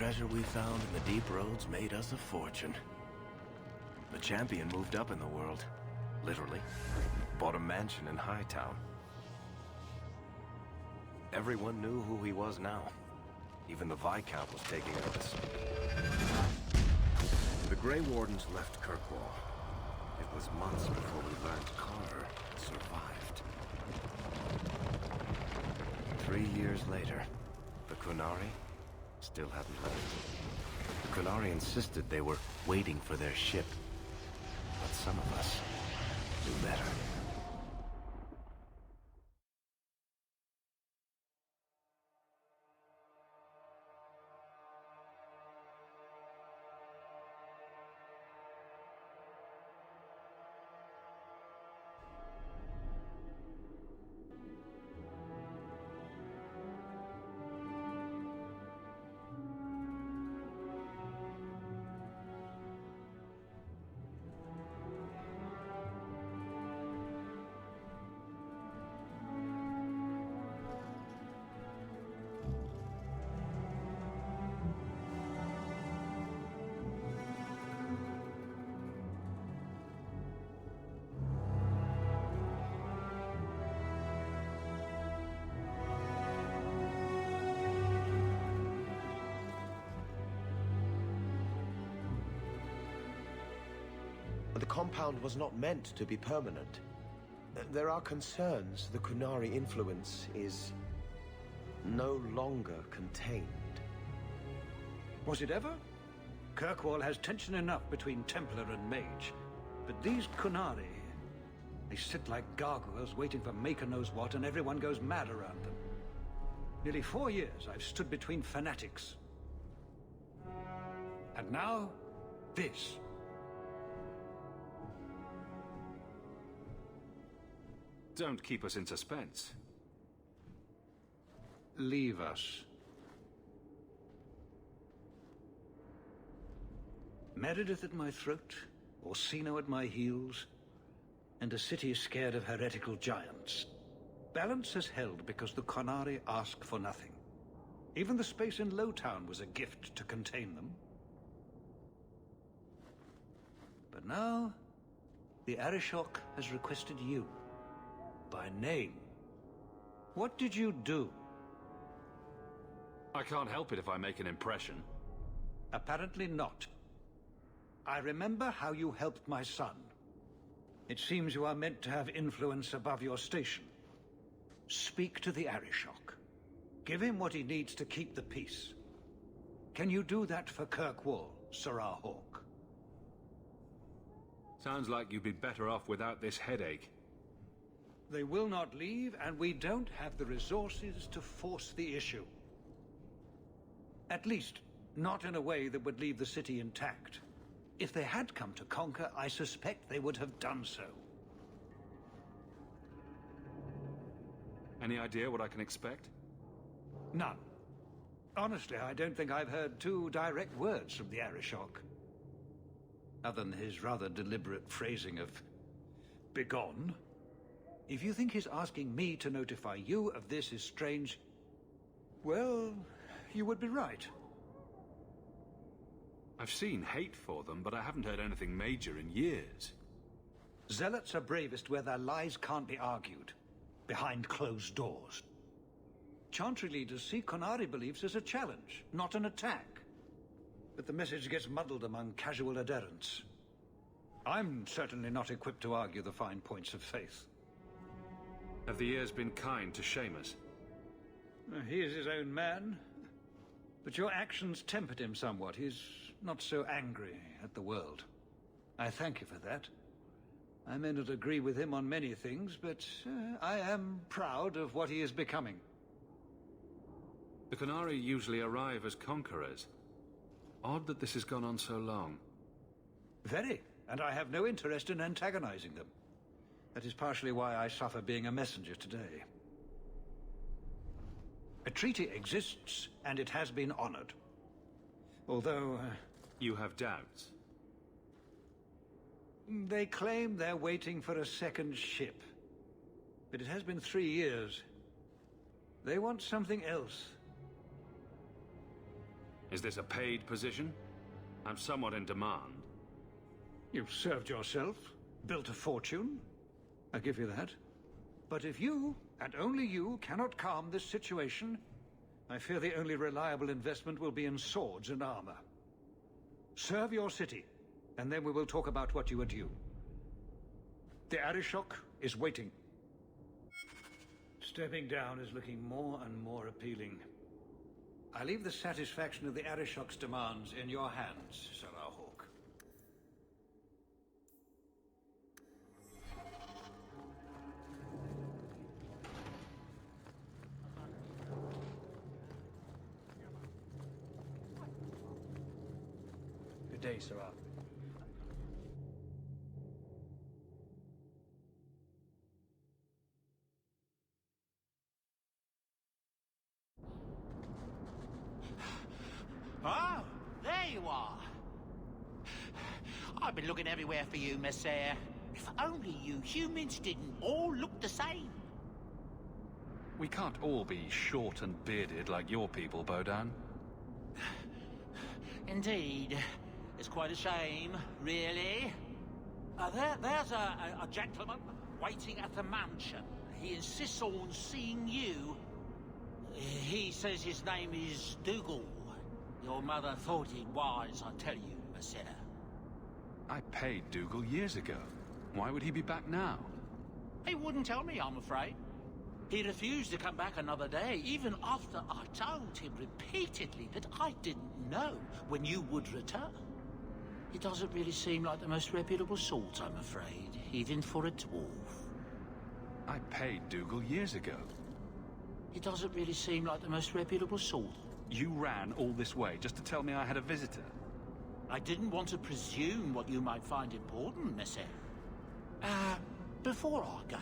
treasure we found in the deep roads made us a fortune. The champion moved up in the world, literally. Bought a mansion in Hightown. Everyone knew who he was now. Even the Viscount was taking notice. The Grey Wardens left Kirkwall. It was months before we learned Carter survived. 3 years later, the Qunari still hadn't left. The Qunari insisted they were waiting for their ship. But some of us knew better. The compound was not meant to be permanent. There are concerns the Qunari influence is no longer contained. Was it ever? Kirkwall has tension enough between Templar and Mage. But these Qunari, they sit like gargoyles waiting for Maker knows what, and everyone goes mad around them. Nearly 4 years I've stood between fanatics. And now, this. Don't keep us in suspense. Leave us. Meredith at my throat, Orsino at my heels, and a city scared of heretical giants. Balance has held because the Qunari ask for nothing. Even the space in Lowtown was a gift to contain them. But now, the Arishok has requested you. By name. What did you do? I can't help it if I make an impression. Apparently not. I remember how you helped my son. It seems you are meant to have influence above your station. Speak to the Arishok. Give him what he needs to keep the peace. Can you do that for Kirkwall, Sirrah Hawk? Sounds like you'd be better off without this headache. They will not leave, and we don't have the resources to force the issue. At least, not in a way that would leave the city intact. If they had come to conquer, I suspect they would have done so. Any idea what I can expect? None. Honestly, I don't think I've heard 2 direct words from the Arishok. Other than his rather deliberate phrasing of begone. If you think his asking me to notify you of this is strange, well, you would be right. I've seen hate for them, but I haven't heard anything major in years. Zealots are bravest where their lies can't be argued, behind closed doors. Chantry leaders see Qunari beliefs as a challenge, not an attack. But the message gets muddled among casual adherents. I'm certainly not equipped to argue the fine points of faith. Have the years been kind to Seamus? He is his own man. But your actions tempered him somewhat. He's not so angry at the world. I thank you for that. I may not agree with him on many things, but I am proud of what he is becoming. The Qunari usually arrive as conquerors. Odd that this has gone on so long. Very, and I have no interest in antagonizing them. That is partially why I suffer being a messenger today. A treaty exists, and it has been honored. Although... You have doubts? They claim they're waiting for a second ship. But it has been 3 years. They want something else. Is this a paid position? I'm somewhat in demand. You've served yourself, built a fortune. I give you that. But if you, and only you, cannot calm this situation, I fear the only reliable investment will be in swords and armor. Serve your city, and then we will talk about what you are due. The Arishok is waiting. Stepping down is looking more and more appealing. I leave the satisfaction of the Arishok's demands in your hands, Sir Houk. Good day, Sir. Oh, there you are. I've been looking everywhere for you, Messiah. If only you humans didn't all look the same. We can't all be short and bearded like your people, Bodan. Indeed. It's quite a shame, really. There's a gentleman waiting at the mansion. He insists on seeing you. He says his name is Dougal. Your mother thought it wise, I tell you, Messiah. I paid Dougal years ago. Why would he be back now? He wouldn't tell me, I'm afraid. He refused to come back another day, even after I told him repeatedly that I didn't know when you would return. He doesn't really seem like the most reputable sort, I'm afraid, even for a dwarf. I paid Dougal years ago. He doesn't really seem like the most reputable sort. You ran all this way just to tell me I had a visitor. I didn't want to presume what you might find important, Messiah. Before I go,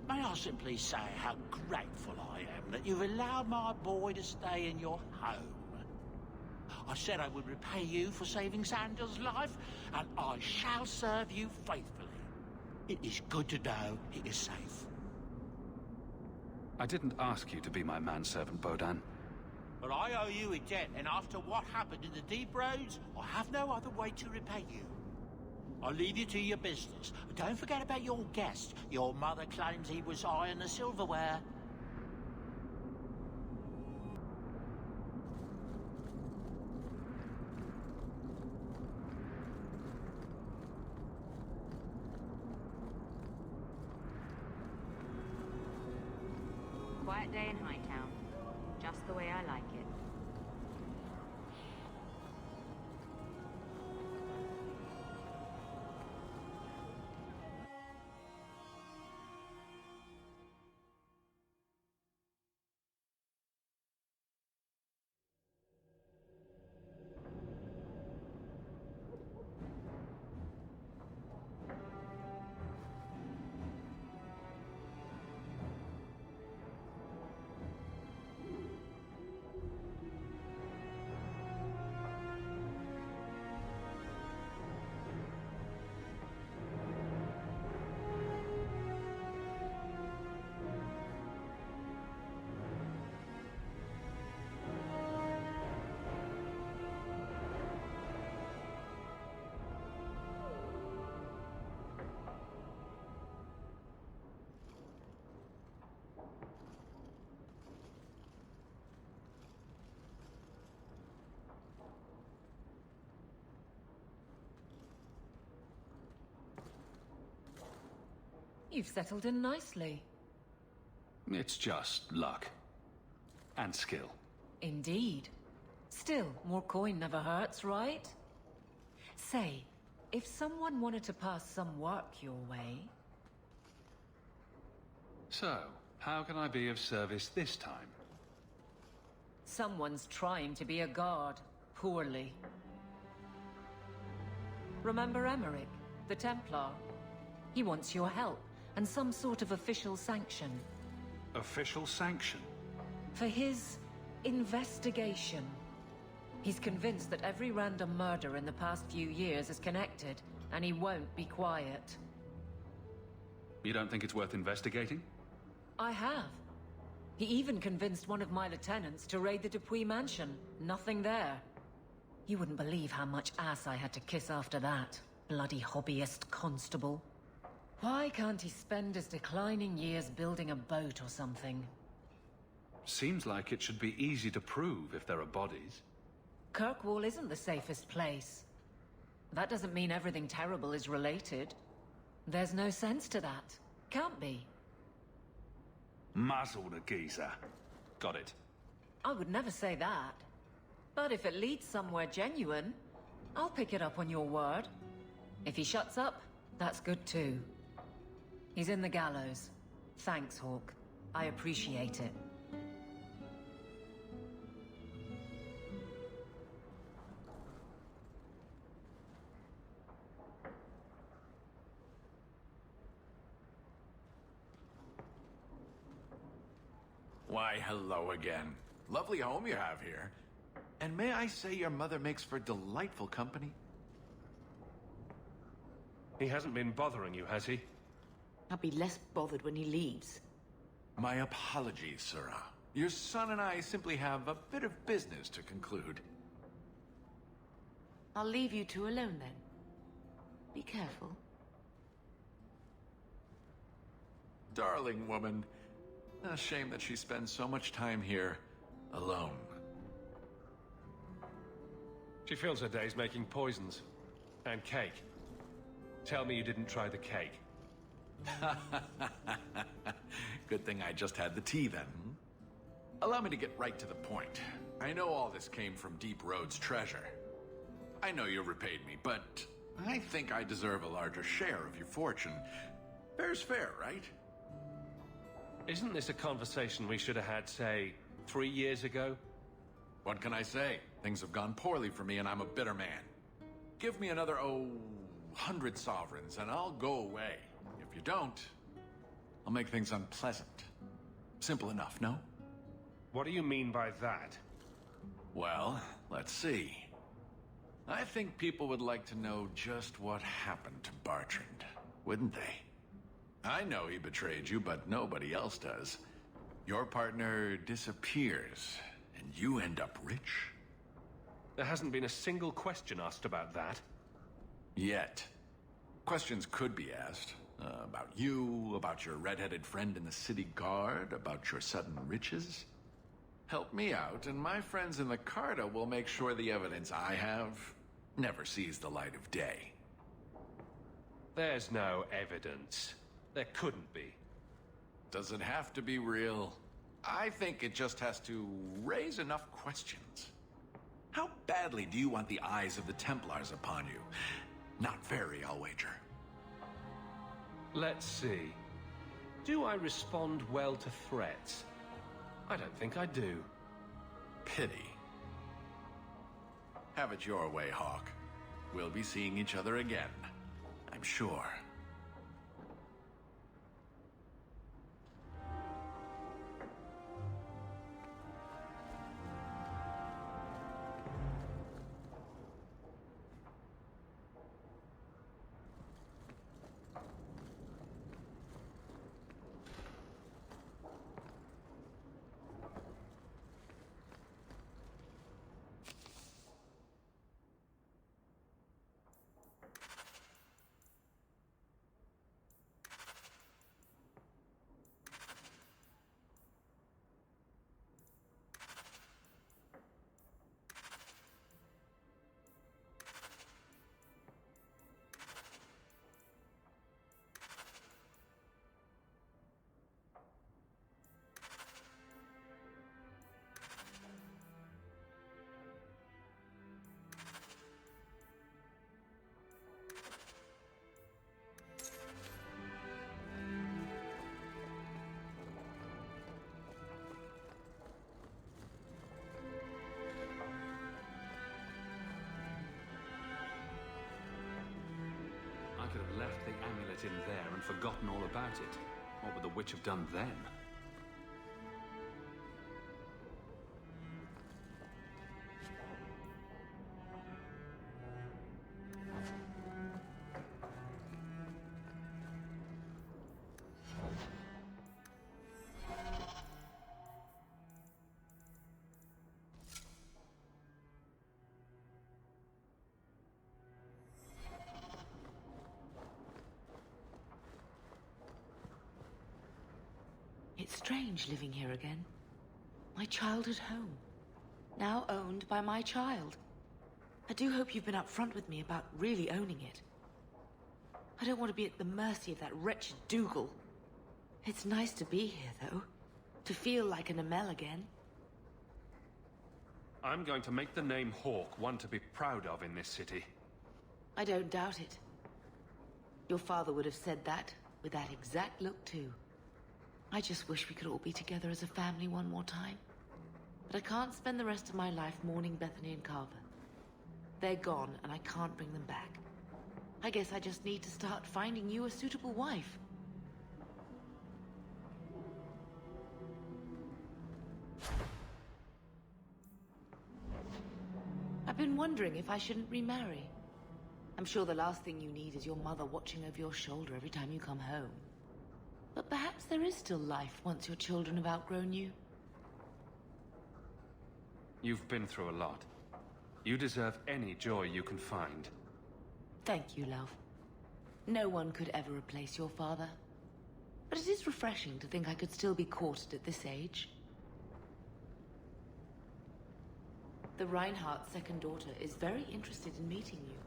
may I simply say how grateful I am that you've allowed my boy to stay in your home. I said I would repay you for saving Xander's life, and I shall serve you faithfully. It is good to know he is safe. I didn't ask you to be my manservant, Bodan. But I owe you a debt, and after what happened in the Deep Roads, I have no other way to repay you. I'll leave you to your business. Don't forget about your guest. Your mother claims he was eyeing the silverware. Quiet day in Hightown. Just the way I like it. You've settled in nicely. It's just luck. And skill. Indeed. Still, more coin never hurts, right? Say, if someone wanted to pass some work your way... So, how can I be of service this time? Someone's trying to be a guard, poorly. Remember Emmerich, the Templar? He wants your help, and some sort of official sanction. Official sanction? For his investigation. He's convinced that every random murder in the past few years is connected, and he won't be quiet. You don't think it's worth investigating? I have. He even convinced one of my lieutenants to raid the Dupuis mansion. Nothing there. You wouldn't believe how much ass I had to kiss after that. Bloody hobbyist constable. Why can't he spend his declining years building a boat or something? Seems like it should be easy to prove if there are bodies. Kirkwall isn't the safest place. That doesn't mean everything terrible is related. There's no sense to that. Can't be. Muzzle the geezer. Got it. I would never say that. But if it leads somewhere genuine, I'll pick it up on your word. If he shuts up, that's good too. He's in the gallows. Thanks, Hawk. I appreciate it. Why, hello again. Lovely home you have here. And may I say your mother makes for delightful company? He hasn't been bothering you, has he? I'll be less bothered when he leaves. My apologies, Sirrah. Your son and I simply have a bit of business to conclude. I'll leave you two alone then. Be careful. Darling woman. A shame that she spends so much time here, alone. She fills her days making poisons. And cake. Tell me you didn't try the cake. Good thing I just had the tea then. Allow me to get right to the point. I know all this came from Deep Road's treasure. I know you repaid me, but I think I deserve a larger share of your fortune. Fair's fair, right? Isn't this a conversation we should have had, say, 3 years ago? What can I say? Things have gone poorly for me and I'm a bitter man. Give me another, 100 sovereigns and I'll go away. If you don't, I'll make things unpleasant. Simple enough, no? What do you mean by that? Well, let's see. I think people would like to know just what happened to Bartrand, wouldn't they? I know he betrayed you, but nobody else does. Your partner disappears, and you end up rich. There hasn't been a single question asked about that. Yet. Questions could be asked. About you, about your red-headed friend in the city guard, about your sudden riches. Help me out, and my friends in the Carta will make sure the evidence I have never sees the light of day. There's no evidence. There couldn't be. Does it have to be real? I think it just has to raise enough questions. How badly do you want the eyes of the Templars upon you? Not very, I'll wager. Let's see. Do I respond well to threats? I don't think I do. Pity. Have it your way, Hawk. We'll be seeing each other again, I'm sure. I could have left the amulet in there and forgotten all about it. What would the witch have done then? It's strange living here again. My childhood home. Now owned by my child. I do hope you've been upfront with me about really owning it. I don't want to be at the mercy of that wretched Dougal. It's nice to be here, though. To feel like an Amel again. I'm going to make the name Hawk one to be proud of in this city. I don't doubt it. Your father would have said that, with that exact look too. I just wish we could all be together as a family one more time. But I can't spend the rest of my life mourning Bethany and Carver. They're gone, and I can't bring them back. I guess I just need to start finding you a suitable wife. I've been wondering if I shouldn't remarry. I'm sure the last thing you need is your mother watching over your shoulder every time you come home. But perhaps there is still life once your children have outgrown you. You've been through a lot. You deserve any joy you can find. Thank you, love. No one could ever replace your father. But it is refreshing to think I could still be courted at this age. The Reinhardt's second daughter is very interested in meeting you.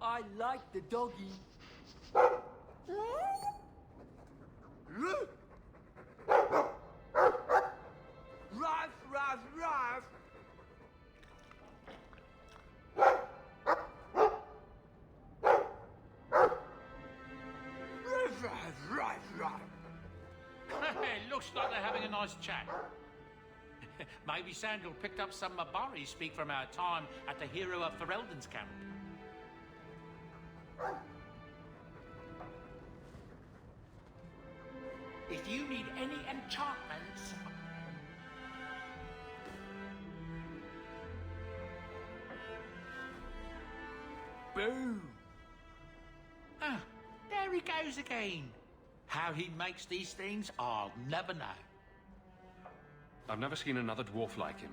I like the doggy. Ruff, ruff, ruff. Ruff, ruff, ruff, ruff. It looks like they're having a nice chat. Maybe Sandal picked up some Mabari speak from our time at the hero of Ferelden's camp. If you need any enchantments... Boom. Ah, there he goes again. How he makes these things, I'll never know. I've never seen another dwarf like him.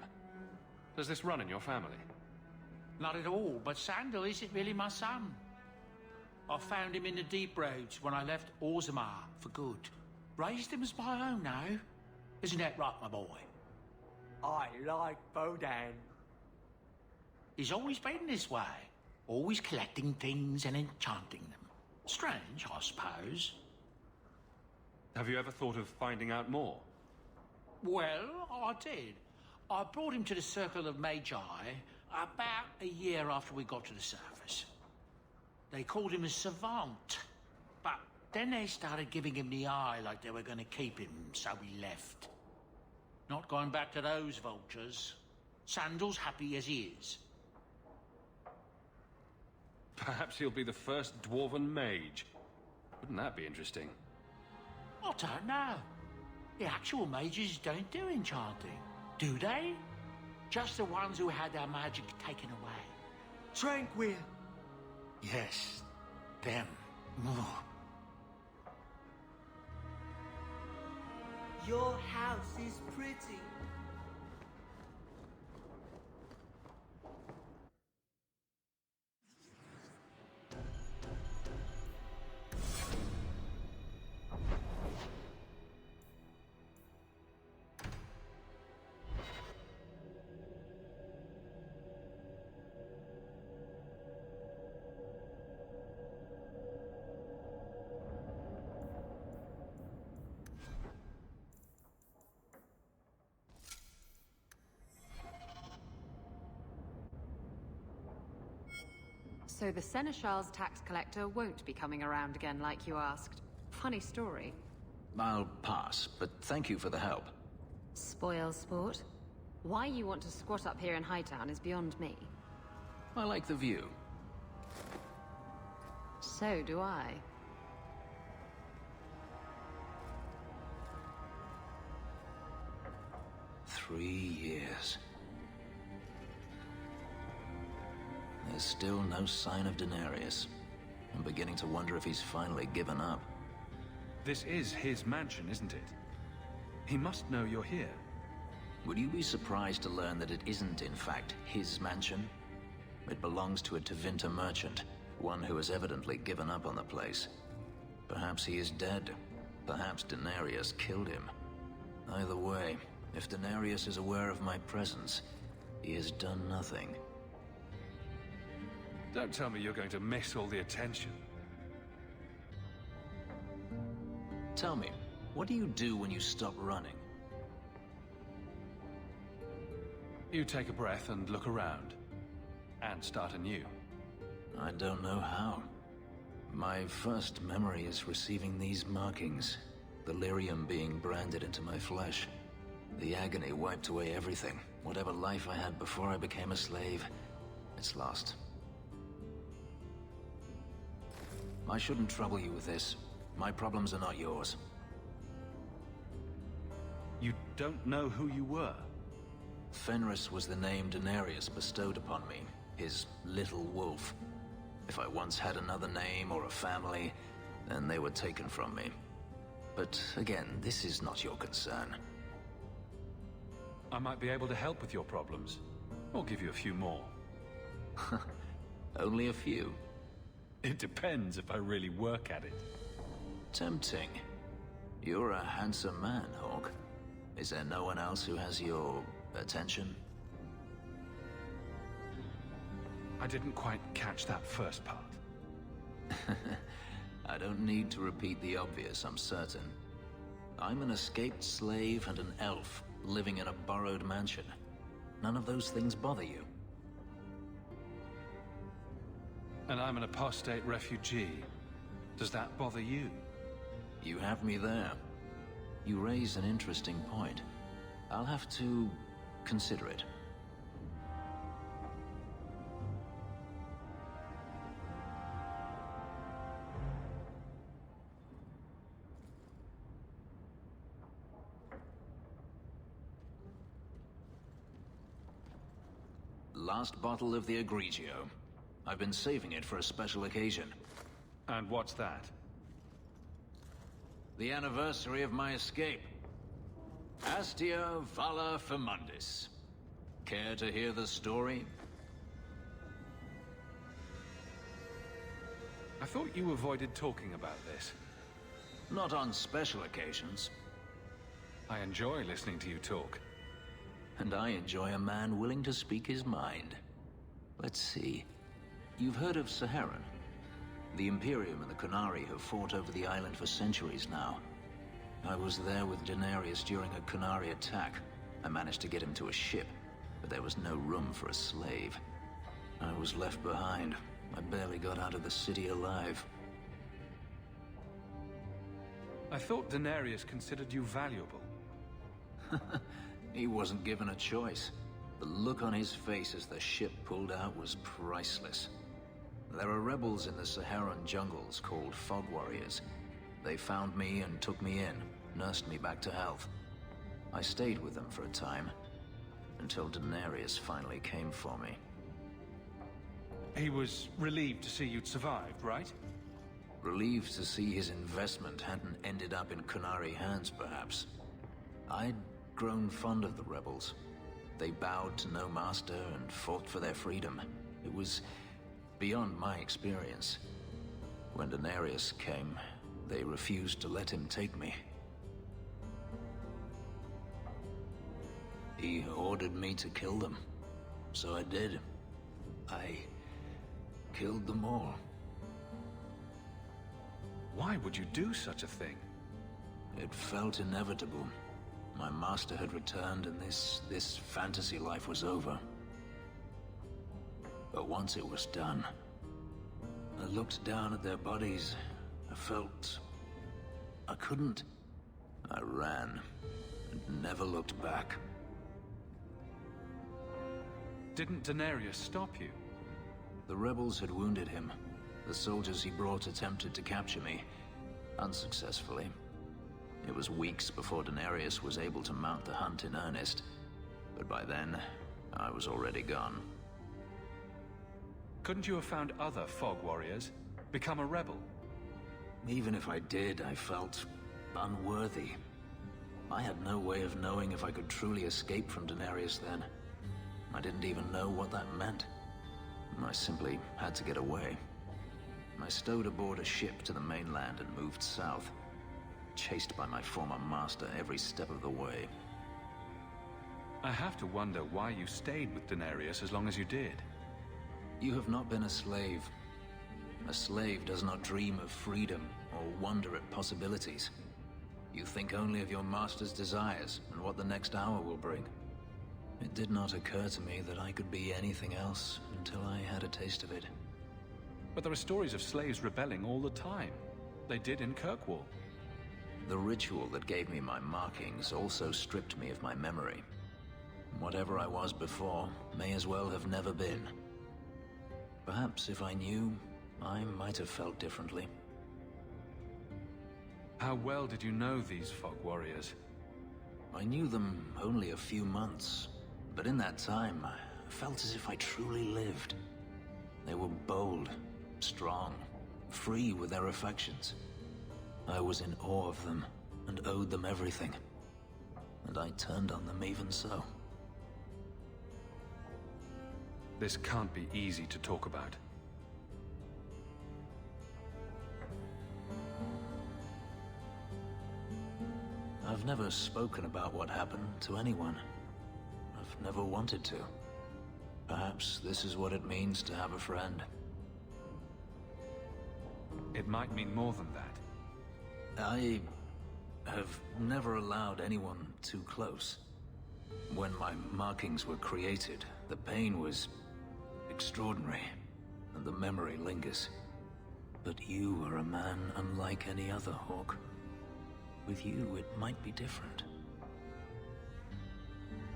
Does this run in your family? Not at all, but Sandal isn't really my son. I found him in the deep roads when I left Orzammar for good. Raised him as my own now. Isn't that right, my boy? I like Bodan. He's always been this way. Always collecting things and enchanting them. Strange, I suppose. Have you ever thought of finding out more? Well, I did. I brought him to the Circle of Magi about a year after we got to the surface. They called him a savant, but then they started giving him the eye like they were going to keep him, so we left. Not going back to those vultures. Sandal's happy as he is. Perhaps he'll be the first dwarven mage. Wouldn't that be interesting? I don't know. The actual mages don't do enchanting, do they? Just the ones who had their magic taken away. Tranquil. Yes, them. Your house is pretty. So the Seneschal's tax collector won't be coming around again like you asked. Funny story. I'll pass, but thank you for the help. Spoil sport. Why you want to squat up here in Hightown is beyond me. I like the view. So do I. Three years. There's still no sign of Daenerys. I'm beginning to wonder if he's finally given up. This is his mansion, isn't it? He must know you're here. Would you be surprised to learn that it isn't, in fact, his mansion? It belongs to a Tevinter merchant, one who has evidently given up on the place. Perhaps he is dead. Perhaps Denarius killed him. Either way, if Denarius is aware of my presence, he has done nothing. Don't tell me you're going to miss all the attention. Tell me, what do you do when you stop running? You take a breath and look around. And start anew. I don't know how. My first memory is receiving these markings. The lyrium being branded into my flesh. The agony wiped away everything. Whatever life I had before I became a slave, it's lost. I shouldn't trouble you with this. My problems are not yours. You don't know who you were? Fenris was the name Denarius bestowed upon me. His little wolf. If I once had another name or a family, then they were taken from me. But again, this is not your concern. I might be able to help with your problems. Or give you a few more. Only a few. It depends if I really work at it. Tempting. You're a handsome man, Houk. Is there no one else who has your attention? I didn't quite catch that first part. I don't need to repeat the obvious, I'm certain. I'm an escaped slave and an elf living in a borrowed mansion. None of those things bother you. And I'm an apostate refugee. Does that bother you? You have me there. You raise an interesting point. I'll have to consider it. Last bottle of the Egregio. I've been saving it for a special occasion. And what's that? The anniversary of my escape. Astia Vala Femundis. Care to hear the story? I thought you avoided talking about this. Not on special occasions. I enjoy listening to you talk. And I enjoy a man willing to speak his mind. Let's see. You've heard of Saharan? The Imperium and the Qunari have fought over the island for centuries now. I was there with Denarius during a Qunari attack. I managed to get him to a ship, but there was no room for a slave. I was left behind. I barely got out of the city alive. I thought Denarius considered you valuable. He wasn't given a choice. The look on his face as the ship pulled out was priceless. There are rebels in the Saharan jungles called Fog Warriors. They found me and took me in, nursed me back to health. I stayed with them for a time, until Denarius finally came for me. He was relieved to see you'd survived, right? Relieved to see his investment hadn't ended up in Qunari hands, perhaps. I'd grown fond of the rebels. They bowed to no master and fought for their freedom. It was beyond my experience. When Denarius came, they refused to let him take me. He ordered me to kill them. So I did. I killed them all. Why would you do such a thing? It felt inevitable. My master had returned and this fantasy life was over. But once it was done, I looked down at their bodies. I felt I couldn't. I ran and never looked back. Didn't Denarius stop you? The rebels had wounded him. The soldiers he brought attempted to capture me, unsuccessfully. It was weeks before Denarius was able to mount the hunt in earnest, but by then, I was already gone. Couldn't you have found other Fog Warriors? Become a rebel? Even if I did, I felt unworthy. I had no way of knowing if I could truly escape from Denarius then. I didn't even know what that meant. I simply had to get away. I stowed aboard a ship to the mainland and moved south, chased by my former master every step of the way. I have to wonder why you stayed with Daenerys as long as you did. You have not been a slave. A slave does not dream of freedom or wonder at possibilities. You think only of your master's desires and what the next hour will bring. It did not occur to me that I could be anything else until I had a taste of it. But there are stories of slaves rebelling all the time. They did in Kirkwall. The ritual that gave me my markings also stripped me of my memory. Whatever I was before may as well have never been. Perhaps if I knew, I might have felt differently. How well did you know these fog warriors? I knew them only a few months, but in that time, I felt as if I truly lived. They were bold, strong, free with their affections. I was in awe of them and owed them everything. And I turned on them even so. This can't be easy to talk about. I've never spoken about what happened to anyone. I've never wanted to. Perhaps this is what it means to have a friend. It might mean more than that. I have never allowed anyone too close. When my markings were created, the pain was extraordinary, and the memory lingers. But you are a man unlike any other, Hawk. With you, it might be different.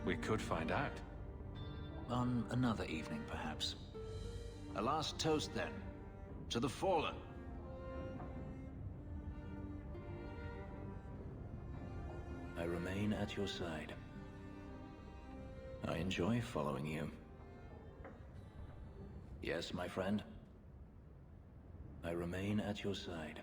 We could find out. On another evening, perhaps. A last toast, then. To the fallen. I remain at your side. I enjoy following you. Yes, my friend. I remain at your side.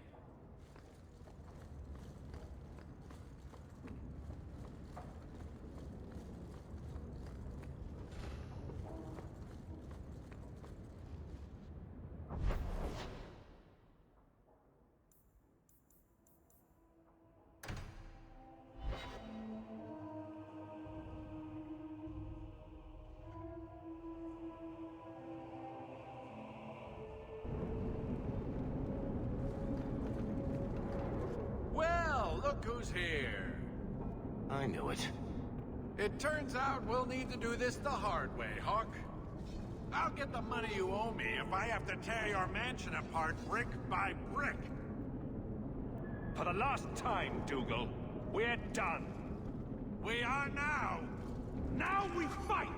Look who's here. I knew it. It turns out we'll need to do this the hard way, Hawk. I'll get the money you owe me if I have to tear your mansion apart brick by brick. For the last time, Dougal, we're done. We are now. Now we fight!